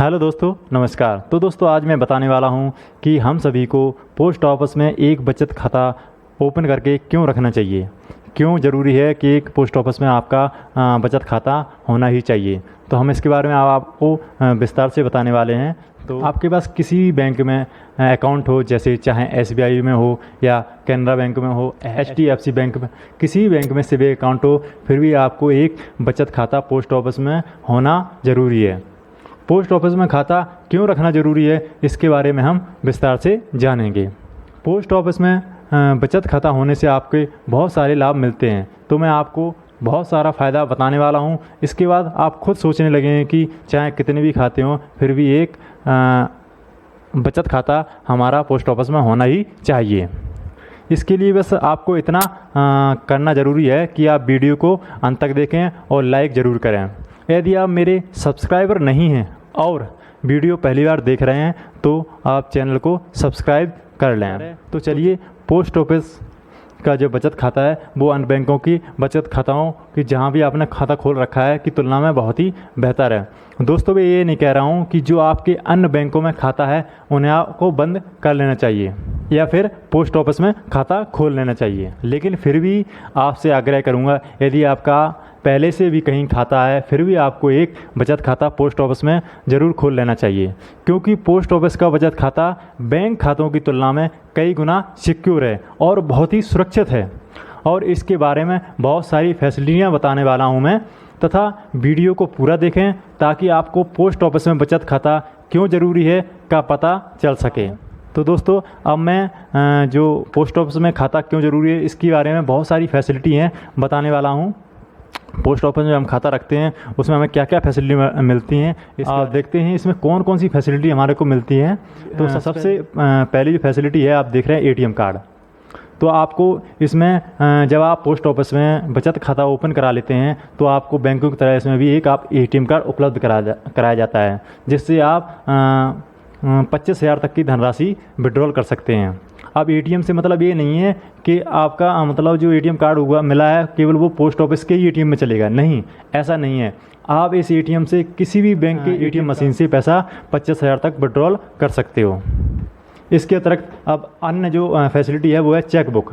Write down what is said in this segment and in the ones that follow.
Hello दोस्तों, नमस्कार। तो दोस्तों आज मैं बताने वाला हूं कि हम सभी को पोस्ट ऑफिस में एक बचत खाता ओपन करके क्यों रखना चाहिए, क्यों ज़रूरी है कि एक पोस्ट ऑफिस में आपका बचत खाता होना ही चाहिए। तो हम इसके बारे में आपको विस्तार से बताने वाले हैं। तो आपके पास किसी भी बैंक में अकाउंट हो, जैसे चाहे SBI में हो या कैनरा बैंक में हो, HDFC बैंक में, किसी भी बैंक में सेविंग अकाउंट हो, फिर भी आपको एक बचत खाता पोस्ट ऑफिस में होना ज़रूरी है। पोस्ट ऑफिस में खाता क्यों रखना ज़रूरी है, इसके बारे में हम विस्तार से जानेंगे। पोस्ट ऑफिस में बचत खाता होने से आपके बहुत सारे लाभ मिलते हैं। तो मैं आपको बहुत सारा फ़ायदा बताने वाला हूं। इसके बाद आप खुद सोचने लगेंगे कि चाहे कितने भी खाते हों, फिर भी एक बचत खाता हमारा पोस्ट ऑफिस में होना ही चाहिए। इसके लिए बस आपको इतना करना ज़रूरी है कि आप वीडियो को अंत तक देखें और लाइक ज़रूर करें। यदि आप मेरे सब्सक्राइबर नहीं हैं और वीडियो पहली बार देख रहे हैं तो आप चैनल को सब्सक्राइब कर लें। तो चलिए, पोस्ट ऑफिस का जो बचत खाता है वो अन्य बैंकों की बचत खाताओं की, जहां भी आपने खाता खोल रखा है, की तुलना में बहुत ही बेहतर है। दोस्तों मैं ये नहीं कह रहा हूं कि जो आपके अन्य बैंकों में खाता है उन्हें आपको बंद कर लेना चाहिए या फिर पोस्ट ऑफिस में खाता खोल लेना चाहिए, लेकिन फिर भी आपसे आग्रह करूंगा, यदि आपका पहले से भी कहीं खाता है फिर भी आपको एक बचत खाता पोस्ट ऑफिस में ज़रूर खोल लेना चाहिए, क्योंकि पोस्ट ऑफिस का बचत खाता बैंक खातों की तुलना में कई गुना सिक्योर है और बहुत ही सुरक्षित है। और इसके बारे में बहुत सारी फैसिलिटियाँ बताने वाला हूँ मैं, तथा वीडियो को पूरा देखें ताकि आपको पोस्ट ऑफिस में बचत खाता क्यों ज़रूरी है का पता चल सके। तो दोस्तों अब मैं जो पोस्ट ऑफिस में खाता क्यों ज़रूरी है इसके बारे में बहुत सारी फैसिलिटी हैं बताने वाला हूँ। पोस्ट ऑफिस में हम खाता रखते हैं उसमें हमें क्या क्या फैसिलिटी मिलती हैं, आप देखते हैं इसमें कौन कौन सी फैसिलिटी हमारे को मिलती है। तो सबसे पहली जो फैसिलिटी है, आप देख रहे हैं ATM कार्ड। तो आपको इसमें जब आप पोस्ट ऑफिस में बचत खाता ओपन करा लेते हैं तो आपको बैंकों की तरह इसमें भी एक आप ATM कार्ड उपलब्ध कराया जाता है, जिससे आप 25,000 तक की धनराशि विड्रॉल कर सकते हैं। अब ATM से मतलब ये नहीं है कि आपका मतलब जो ATM कार्ड हुआ मिला है केवल वो पोस्ट ऑफिस के ही ATM में चलेगा, नहीं, ऐसा नहीं है। आप इस ATM से किसी भी बैंक के ATM मशीन से पैसा 25,000 तक विड्रॉल कर सकते हो। इसके अतिरिक्त अब अन्य जो फैसिलिटी है वो है चेकबुक,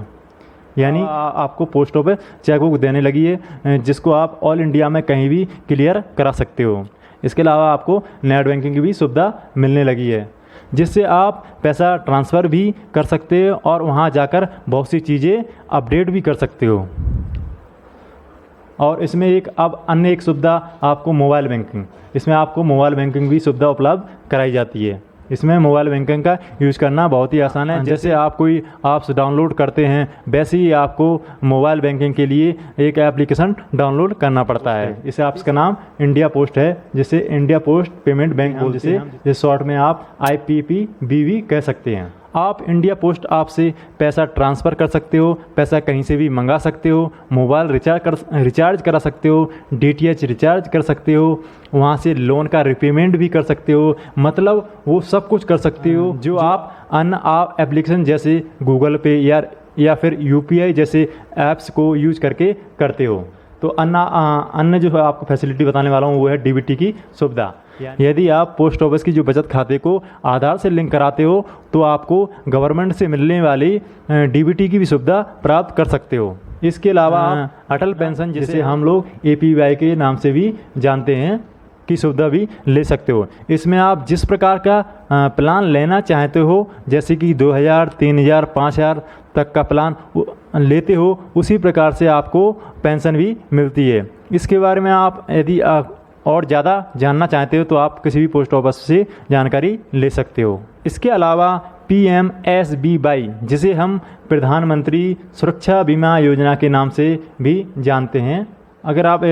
यानी आपको पोस्ट ऑफिस चेकबुक देने लगी है, जिसको आप ऑल इंडिया में कहीं भी क्लियर करा सकते हो। इसके अलावा आपको नेट बैंकिंग की भी सुविधा मिलने लगी है, जिससे आप पैसा ट्रांसफ़र भी कर सकते हो और वहां जाकर बहुत सी चीज़ें अपडेट भी कर सकते हो। और इसमें अब अन्य एक सुविधा आपको मोबाइल बैंकिंग, इसमें आपको मोबाइल बैंकिंग भी सुविधा उपलब्ध कराई जाती है। इसमें मोबाइल बैंकिंग का यूज़ करना बहुत ही आसान है। जैसे आप कोई ऐप्स डाउनलोड करते हैं वैसे ही आपको मोबाइल बैंकिंग के लिए एक एप्लीकेशन डाउनलोड करना पड़ता है। इस ऐप्स का नाम इंडिया पोस्ट है, जिसे इंडिया पोस्ट पेमेंट बैंक बोलते हैं, जिसे शॉर्ट में आप IPPB भी कह सकते हैं। आप इंडिया पोस्ट ऐप से पैसा ट्रांसफ़र कर सकते हो, पैसा कहीं से भी मंगा सकते हो, मोबाइल रिचार्ज करा सकते हो, DTH रिचार्ज कर सकते हो, वहाँ से लोन का रिपेमेंट भी कर सकते हो, मतलब वो सब कुछ कर सकते हो जो आप अन्य एप्लीकेशन जैसे गूगल पे या फिर UPI जैसे ऐप्स को यूज करके करते हो। तो अन्य जो आपको फैसिलिटी बताने वाला हूँ वो है DBT की सुविधा। यदि आप पोस्ट ऑफिस की जो बचत खाते को आधार से लिंक कराते हो तो आपको गवर्नमेंट से मिलने वाली DBT की भी सुविधा प्राप्त कर सकते हो। इसके अलावा अटल पेंशन, जिसे हम लोग APY के नाम से भी जानते हैं, की सुविधा भी ले सकते हो। इसमें आप जिस प्रकार का प्लान लेना चाहते हो, जैसे कि 2,000, 3,000, 5,000 तक का प्लान लेते हो, उसी प्रकार से आपको पेंशन भी मिलती है। इसके बारे में आप यदि और ज़्यादा जानना चाहते हो तो आप किसी भी पोस्ट ऑफिस से जानकारी ले सकते हो। इसके अलावा PMSBY, जिसे हम प्रधानमंत्री सुरक्षा बीमा योजना के नाम से भी जानते हैं, अगर आप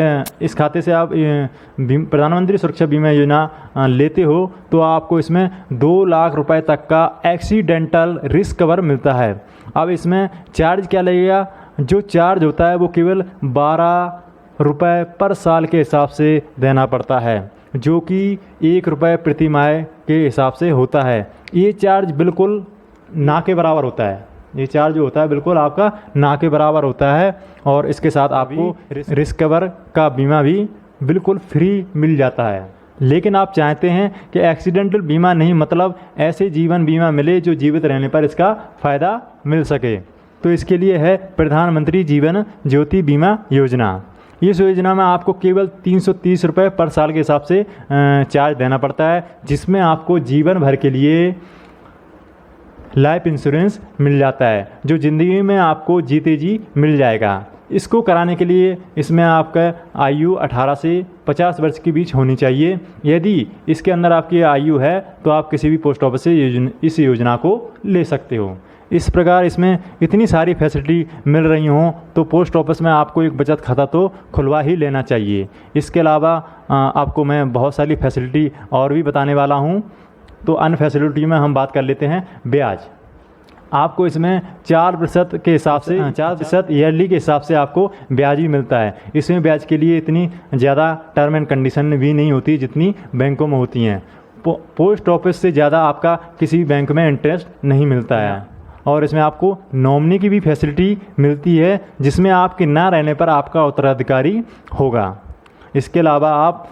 इस खाते से आप प्रधानमंत्री सुरक्षा बीमा योजना लेते हो तो आपको इसमें 2 लाख रुपए तक का एक्सीडेंटल रिस्क कवर मिलता है। अब इसमें चार्ज क्या लगेगा? जो चार्ज होता है वो केवल 12 रुपये पर साल के हिसाब से देना पड़ता है, जो कि 1 रुपये प्रति माह के हिसाब से होता है। ये चार्ज बिल्कुल ना के बराबर होता है, ये चार्ज जो होता है बिल्कुल आपका ना के बराबर होता है। और इसके साथ आपको रिस्क कवर का बीमा भी बिल्कुल फ्री मिल जाता है। लेकिन आप चाहते हैं कि एक्सीडेंटल बीमा नहीं, मतलब ऐसे जीवन बीमा मिले जो जीवित रहने पर इसका फ़ायदा मिल सके। तो इसके लिए है प्रधानमंत्री जीवन ज्योति बीमा योजना। इस योजना में आपको केवल 330 रुपये पर साल के हिसाब से चार्ज देना पड़ता है, जिसमें आपको जीवन भर के लिए लाइफ इंश्योरेंस मिल जाता है, जो ज़िंदगी में आपको जीते जी मिल जाएगा। इसको कराने के लिए इसमें आपका आयु 18 से 50 वर्ष के बीच होनी चाहिए। यदि इसके अंदर आपकी आयु है तो आप किसी भी पोस्ट ऑफिस से इस योजना को ले सकते हो। इस प्रकार इसमें इतनी सारी फैसिलिटी मिल रही हों तो पोस्ट ऑफिस में आपको एक बचत खाता तो खुलवा ही लेना चाहिए। इसके अलावा आपको मैं बहुत सारी फैसिलिटी और भी बताने वाला हूं। तो अन्य फैसिलिटी में हम बात कर लेते हैं ब्याज। आपको इसमें 4% के हिसाब से 4% ईयरली के हिसाब से आपको ब्याज भी मिलता है। इसमें ब्याज के लिए इतनी ज़्यादा टर्म एंड कंडीशन भी नहीं होती जितनी बैंकों में होती हैं। पोस्ट ऑफिस से ज़्यादा आपका किसी बैंक में इंटरेस्ट नहीं मिलता है। और इसमें आपको नॉमिनी की भी फैसिलिटी मिलती है, जिसमें आपके ना रहने पर आपका उत्तराधिकारी होगा। इसके अलावा आप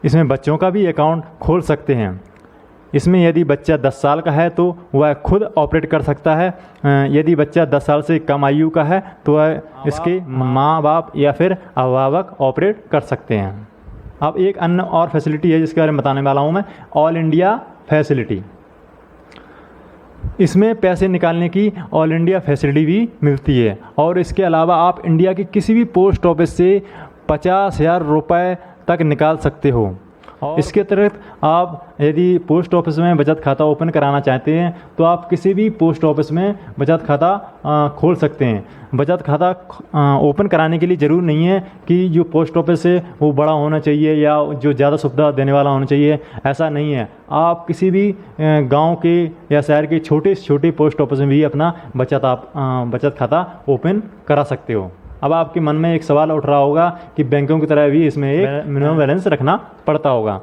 इसमें बच्चों का भी अकाउंट खोल सकते हैं। इसमें यदि बच्चा 10 साल का है तो वह खुद ऑपरेट कर सकता है। यदि बच्चा 10 साल से कम आयु का है तो वह इसके माँ बाप या फिर अभिभावक ऑपरेट कर सकते हैं। अब एक अन्य और फैसिलिटी है जिसके बारे में बताने वाला हूँ मैं, ऑल इंडिया फैसिलिटी। इसमें पैसे निकालने की ऑल इंडिया फैसिलिटी भी मिलती है। और इसके अलावा आप इंडिया के किसी भी पोस्ट ऑफिस से 50,000 रुपये तक निकाल सकते हो। और इसके अतिरिक्त आप यदि पोस्ट ऑफिस में बचत खाता ओपन कराना चाहते हैं तो आप किसी भी पोस्ट ऑफिस में बचत खाता खोल सकते हैं। बचत खाता ओपन कराने के लिए ज़रूर नहीं है कि जो पोस्ट ऑफिस है वो बड़ा होना चाहिए या जो ज़्यादा सुविधा देने वाला होना चाहिए, ऐसा नहीं है। आप किसी भी गांव के या शहर के छोटे से छोटे पोस्ट ऑफिस में भी अपना बचत खाता ओपन करा सकते हो। अब आपके मन में एक सवाल उठ रहा होगा कि बैंकों की तरह भी इसमें एक मिनिमम बैलेंस रखना पड़ता होगा।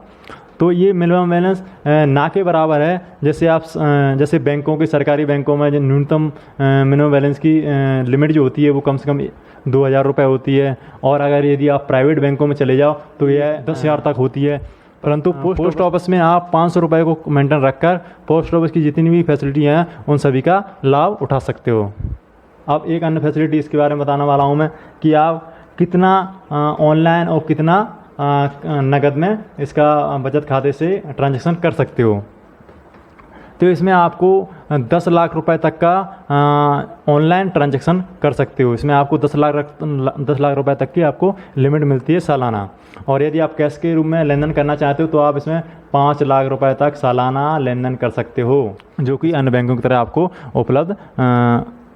तो ये मिनिमम बैलेंस ना के बराबर है। जैसे बैंकों के सरकारी बैंकों में न्यूनतम मिनिमम बैलेंस की लिमिट जो होती है वो कम से कम 2,000 रुपये होती है। और अगर यदि आप प्राइवेट बैंकों में चले जाओ तो यह 10,000 तक होती है। परंतु पोस्ट ऑफिस में आप 500 रुपये को मेंटेन रखकर पोस्ट ऑफिस की जितनी भी फैसिलिटी हैं उन सभी का लाभ उठा सकते हो। अब एक अन्य फैसिलिटी इसके बारे में बताने वाला हूँ मैं कि आप कितना ऑनलाइन और कितना नगद में इसका बचत खाते से ट्रांजैक्शन कर सकते हो। तो इसमें आपको 10 लाख रुपए तक का ऑनलाइन ट्रांजैक्शन कर सकते हो। इसमें आपको 10 लाख रुपए तक की आपको लिमिट मिलती है सालाना। और यदि आप कैश के रूप में लेन देन करना चाहते हो तो आप इसमें 5 लाख रुपए तक सालाना लेन देन कर सकते हो, जो कि अन्य बैंकों की तरह आपको उपलब्ध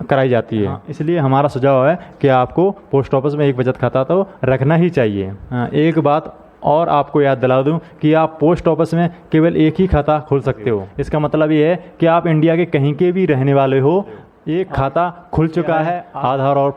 कराई जाती है। इसलिए हमारा सुझाव है कि आपको पोस्ट ऑफिस में एक बचत खाता तो रखना ही चाहिए। एक बात और आपको याद दिला दूं कि आप पोस्ट ऑफिस में केवल एक ही खाता खोल सकते हो। इसका मतलब ये है कि आप इंडिया के कहीं के भी रहने वाले हो, एक खाता खुल चुका है, आधार और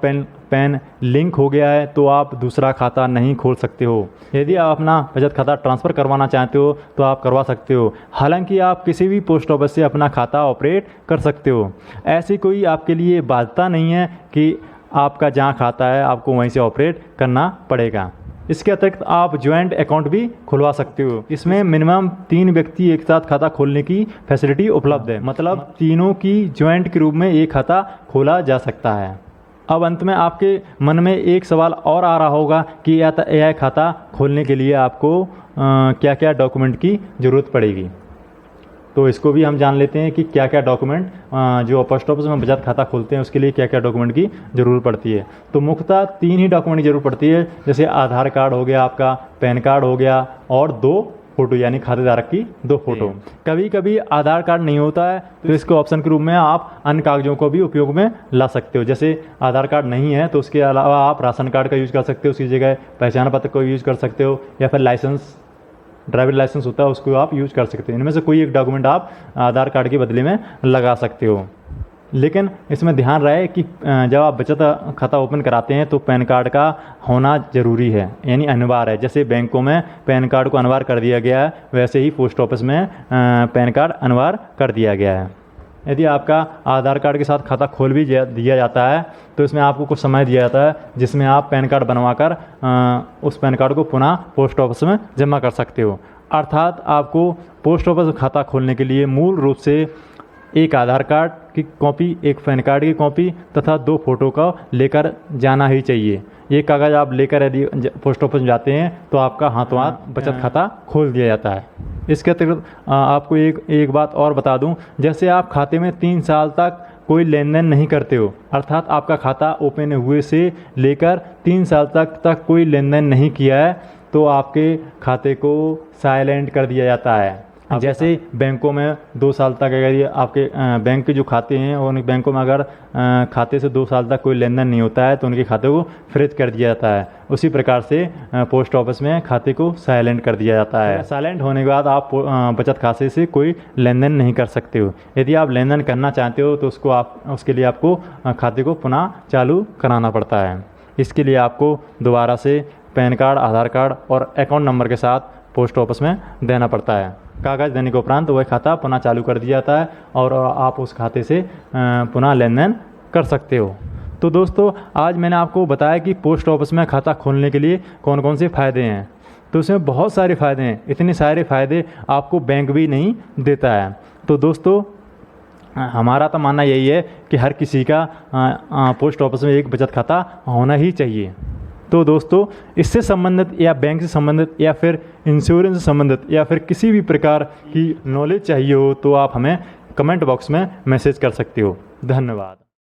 पैन लिंक हो गया है, तो आप दूसरा खाता नहीं खोल सकते हो। यदि आप अपना बचत खाता ट्रांसफ़र करवाना चाहते हो तो आप करवा सकते हो। हालांकि आप किसी भी पोस्ट ऑफिस से अपना खाता ऑपरेट कर सकते हो। ऐसी कोई आपके लिए बाध्यता नहीं है कि आपका जहां खाता है आपको वहीं से ऑपरेट करना पड़ेगा। इसके अतिरिक्त आप ज्वाइंट अकाउंट भी खुलवा सकते हो। इसमें मिनिमम 3 व्यक्ति एक साथ खाता खोलने की फैसिलिटी उपलब्ध है, मतलब तीनों की ज्वाइंट के रूप में एक खाता खोला जा सकता है। अब अंत में आपके मन में एक सवाल और आ रहा होगा कि यह खाता खोलने के लिए आपको क्या क्या डॉक्यूमेंट की ज़रूरत पड़ेगी। तो इसको भी हम जान लेते हैं कि क्या क्या डॉक्यूमेंट जो पोस्ट ऑफिस में बचत खाता खोलते हैं उसके लिए क्या क्या डॉक्यूमेंट की ज़रूरत पड़ती है। तो मुख्यतः 3 ही डॉक्यूमेंट की ज़रूरत पड़ती है, जैसे आधार कार्ड हो गया, आपका पैन कार्ड हो गया और 2 फोटो, यानी खातेदारक की 2 फोटो। कभी कभी आधार कार्ड नहीं होता है तो इसको ऑप्शन के रूप में आप अन्य कागजों को भी उपयोग में ला सकते हो। जैसे आधार कार्ड नहीं है तो उसके अलावा आप राशन कार्ड का यूज़ कर सकते हो, उसकी जगह पहचान पत्र को यूज़ कर सकते हो, या फिर लाइसेंस, ड्राइविंग लाइसेंस होता है उसको आप यूज़ कर सकते हो। इनमें से कोई एक डॉक्यूमेंट आप आधार कार्ड के बदले में लगा सकते हो। लेकिन इसमें ध्यान रहे कि जब आप बचत खाता ओपन कराते हैं तो पैन कार्ड का होना ज़रूरी है, यानी अनिवार्य है। जैसे बैंकों में पैन कार्ड को अनिवार्य कर दिया गया है, वैसे ही पोस्ट ऑफिस में पैन कार्ड अनिवार्य कर दिया गया है। यदि आपका आधार कार्ड के साथ खाता खोल भी दिया जाता है तो इसमें आपको कुछ समय दिया जाता है जिसमें आप पैन कार्ड बनवाकर उस पैन कार्ड को पुनः पोस्ट ऑफिस में जमा कर सकते हो। अर्थात आपको पोस्ट ऑफिस में खाता खोलने के लिए मूल रूप से एक आधार कार्ड की कॉपी, एक पैन कार्ड की कॉपी तथा 2 फोटो का लेकर जाना ही चाहिए। ये कागज़ आप लेकर यदि पोस्ट ऑफिस में जाते हैं तो आपका हाथों हाथ बचत खाता खोल दिया जाता है। इसके अतिरिक्त आपको एक बात और बता दूं, जैसे आप खाते में 3 साल तक कोई लेन देन नहीं करते हो, अर्थात आपका खाता ओपन हुए से लेकर 3 साल तक कोई लेन देन नहीं किया है तो आपके खाते को साइलेंट कर दिया जाता है। जैसे बैंकों में 2 साल तक अगर ये आपके बैंक के जो खाते हैं और उन बैंकों में अगर खाते से 2 साल तक कोई लेन देन नहीं होता है तो उनके खाते को फ्रीज कर दिया जाता है। उसी प्रकार से पोस्ट ऑफिस में खाते को साइलेंट कर दिया जाता है। साइलेंट होने के बाद आप बचत खाते से कोई लेन देन नहीं कर सकते हो। यदि आप लेन देन करना चाहते हो तो उसके लिए आपको खाते को पुनः चालू कराना पड़ता है। इसके लिए आपको दोबारा से पैन कार्ड, आधार कार्ड और अकाउंट नंबर के साथ पोस्ट ऑफिस में देना पड़ता है। कागज़ देने के उपरांत वह खाता पुनः चालू कर दिया जाता है और आप उस खाते से पुनः लेन देन कर सकते हो। तो दोस्तों, आज मैंने आपको बताया कि पोस्ट ऑफिस में खाता खोलने के लिए कौन कौन से फ़ायदे हैं। तो इसमें बहुत सारे फ़ायदे हैं, इतने सारे फ़ायदे आपको बैंक भी नहीं देता है। तो दोस्तों, हमारा तो मानना यही है कि हर किसी का पोस्ट ऑफिस में एक बचत खाता होना ही चाहिए। तो दोस्तों, इससे संबंधित या बैंक से संबंधित या फिर इंश्योरेंस से संबंधित या फिर किसी भी प्रकार की नॉलेज चाहिए हो तो आप हमें कमेंट बॉक्स में मैसेज कर सकते हो। धन्यवाद।